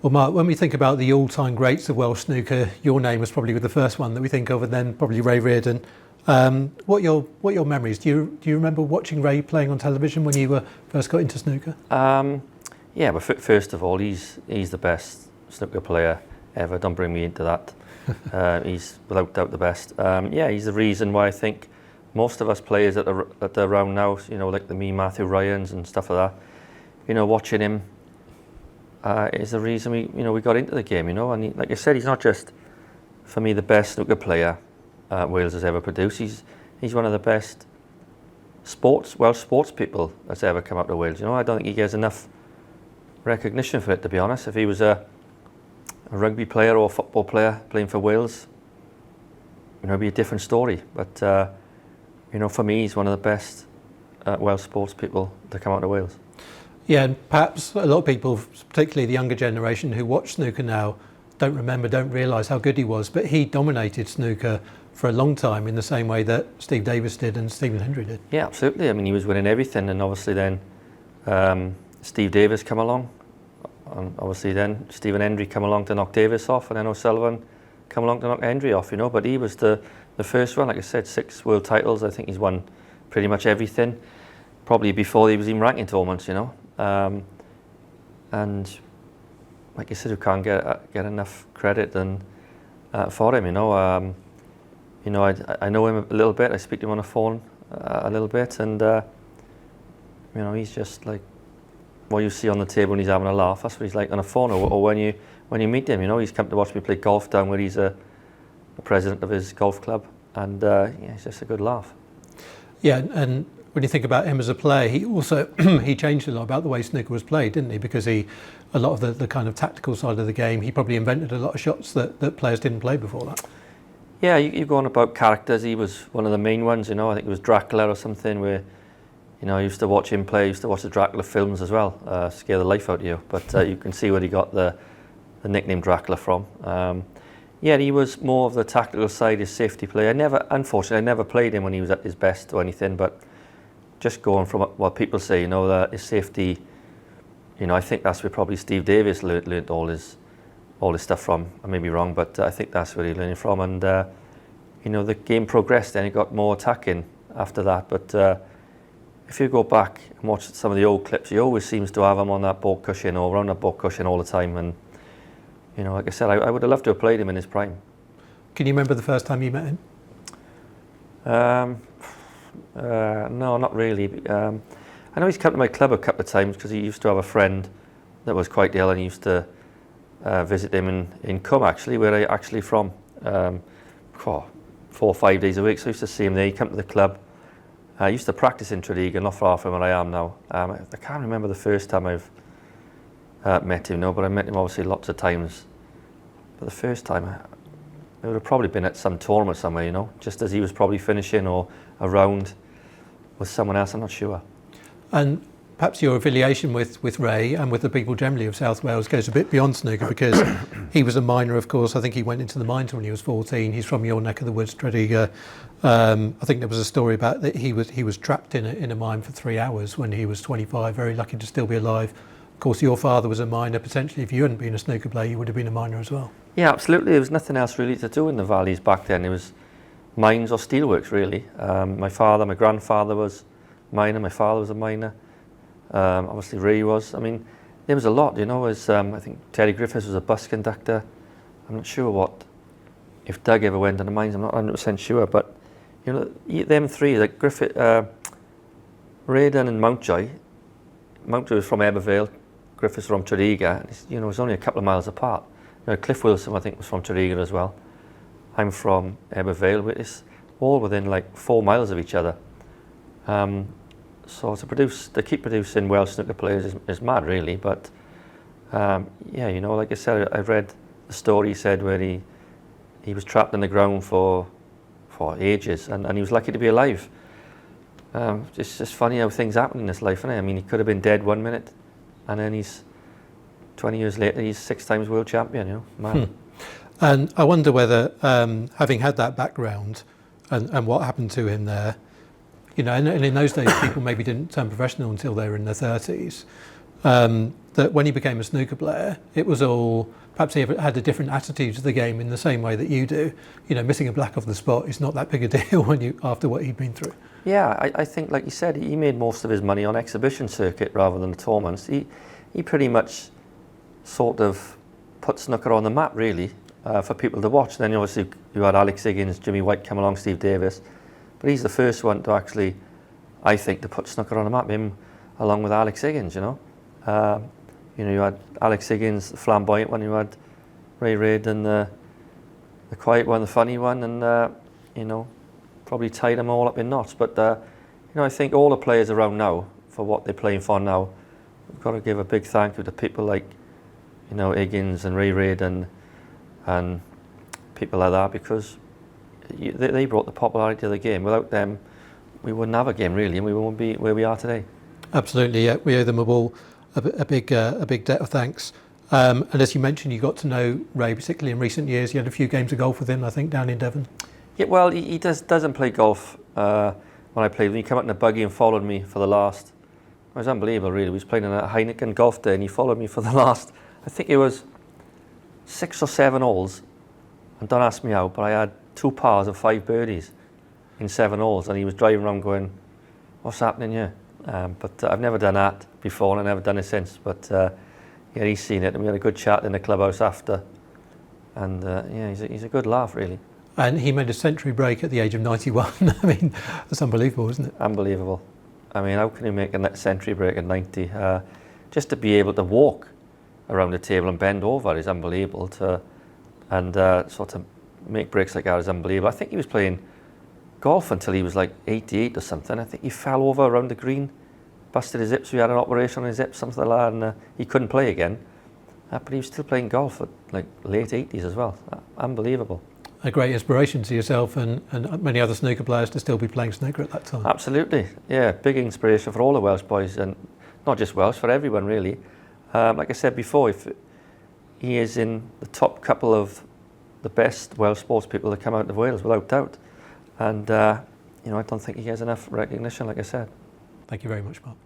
Well, Mark, when we think about the all-time greats of Welsh snooker, your name was probably the first one that we think of, and then probably Ray Reardon. What your memories? Do you remember watching Ray playing on television when you first got into snooker? Yeah, but first of all, he's the best snooker player ever. Don't bring me into that. He's without doubt the best. Yeah, he's the reason why I think most of us players that are around now, like Matthew Ryans and stuff like that, watching him is the reason we got into the game. And like I said, he's not just for me the best snooker player Wales has ever produced. He's one of the best Welsh sports people that's ever come out of Wales. I don't think he gets enough recognition for it, to be honest. If he was a rugby player or a football player playing for Wales, it'd be a different story. But for me, he's one of the best Welsh sports people to come out of Wales. Yeah, and perhaps a lot of people, particularly the younger generation who watch snooker now, don't realise how good he was. But he dominated snooker for a long time in the same way that Steve Davis did and Stephen Hendry did. Yeah, absolutely. I mean, he was winning everything, and obviously then Steve Davis come along, and obviously then Stephen Hendry come along to knock Davis off, and then O'Sullivan come along to knock Hendry off. But he was the first one. Like I said, 6 world titles. I think he's won pretty much everything, probably before he was even ranking tournaments. And like I said, we can't get enough credit for him. I know him a little bit. I speak to him on the phone a little bit, and he's just like what you see on the table when he's having a laugh. That's what he's like on the phone, or when you meet him. He's come to watch me play golf down where he's the president of his golf club, and it's just a good laugh. Yeah, and when you think about him as a player, he also he changed a lot about the way snooker was played, didn't he? Because a lot of the kind of tactical side of the game, he probably invented a lot of shots that players didn't play before that. Yeah, you go on about characters. He was one of the main ones. I think it was Dracula or something where, I used to watch him play. I used to watch the Dracula films as well. Scare the life out of you. But you can see where he got the nickname Dracula from. Yeah, he was more of the tactical side, his safety play. Unfortunately, I never played him when he was at his best or anything. But just going from what people say, that his safety, I think that's where probably Steve Davis learned all his stuff from. I may be wrong, but I think that's where he learned it from. And the game progressed, and he got more attacking after that. But if you go back and watch some of the old clips, he always seems to have him on that ball cushion or around that ball cushion all the time. And like I said, I would have loved to have played him in his prime. Can you remember the first time you met him? No, not really. I know he's come to my club a couple of times because he used to have a friend that was quite ill, and he used to visit him in Cwm, actually, where I actually from, 4 or 5 days a week. So I used to see him there. He come to the club. I used to practice in Tredegar, not far from where I am now. I can't remember the first time I've met him, but I met him obviously lots of times. But the first time, it would have probably been at some tournament somewhere, just as he was probably finishing or around with someone else, I'm not sure. And perhaps your affiliation with Ray and with the people generally of South Wales goes a bit beyond snooker, because he was a miner, of course. I think he went into the mines when he was 14. He's from your neck of the woods, Tredegar. I think there was a story about that he was trapped in a mine for 3 hours when he was 25, very lucky to still be alive. Of course, your father was a miner. Potentially, if you hadn't been a snooker player, you would have been a miner as well. Yeah, absolutely. There was nothing else really to do in the valleys back then. It was mines or steelworks, really. My grandfather was a miner. My father was a miner. Obviously Ray was. I mean, there was a lot, I think Terry Griffiths was a bus conductor. I'm not sure if Doug ever went to the mines, I'm not 100% sure, but them three, like Griffith, Reardon and Mountjoy was from Ebervale, Griffiths from Tredegar, it was only a couple of miles apart. Cliff Wilson, I think, was from Tredegar as well. I'm from Ebervale, it's all within like 4 miles of each other. So to keep producing Welsh snooker players is mad, really. But like I said, I read the story he said where he was trapped in the ground for ages, and he was lucky to be alive. It's just funny how things happen in this life, isn't it? I mean, he could have been dead 1 minute, and then 20 years later, he's 6 times world champion. Mad. And I wonder whether, having had that background and what happened to him there, and in those days people maybe didn't turn professional until they were in their 30s. that when he became a snooker player, it was all, perhaps he had a different attitude to the game in the same way that you do. You know, missing a black off the spot is not that big a deal when you, after what he'd been through. Yeah, I think, like you said, he made most of his money on exhibition circuit rather than the tournaments. He pretty much sort of put snooker on the map, really, for people to watch. Then obviously you had Alex Higgins, Jimmy White come along, Steve Davis. But he's the first one to actually, I think, to put snooker on the map, him along with Alex Higgins, you know. You had Alex Higgins, the flamboyant one, you had Ray Reardon, the quiet one, the funny one, and, you know, probably tied them all up in knots. But, you know, I think all the players around now, for what they're playing for now, we've got to give a big thank you to people like, you know, Higgins and Ray Reardon and people like that, because they brought the popularity of the game. Without them, we wouldn't have a game, really, and we wouldn't be where we are today. Absolutely, yeah. We owe them all a big debt of thanks. And as you mentioned, you got to know Ray, particularly in recent years. You had a few games of golf with him, I think, down in Devon. Yeah, well, he doesn't play golf when I played. When he came out in a buggy and followed me for the last, it was unbelievable, really. We was playing in a Heineken golf day, and he followed me for the last, I think it was 6 or 7 holes. And don't ask me how, but I had 2 pars and 5 birdies in 7 holes, and he was driving around going, "What's happening here?" But I've never done that before, and I've never done it since. But yeah, he's seen it, and we had a good chat in the clubhouse after. And yeah, he's a good laugh, really. And he made a century break at the age of 91. I mean, that's unbelievable, isn't it? Unbelievable. I mean, how can you make a century break at 90? Just to be able to walk around the table and bend over is unbelievable. And sort of make breaks like that is unbelievable. I think he was playing golf until he was like 88 or something. I think he fell over around the green, busted his hips. We had an operation on his hips, something like that, and he couldn't play again. But he was still playing golf at like late 80s as well. Unbelievable. A great inspiration to yourself and many other snooker players to still be playing snooker at that time. Absolutely, yeah. Big inspiration for all the Welsh boys, and not just Welsh, for everyone really. Like I said before, if he is in the top couple of the best Welsh sports people that come out of Wales, without doubt. And you know, I don't think he has enough recognition, like I said. Thank you very much, Mark.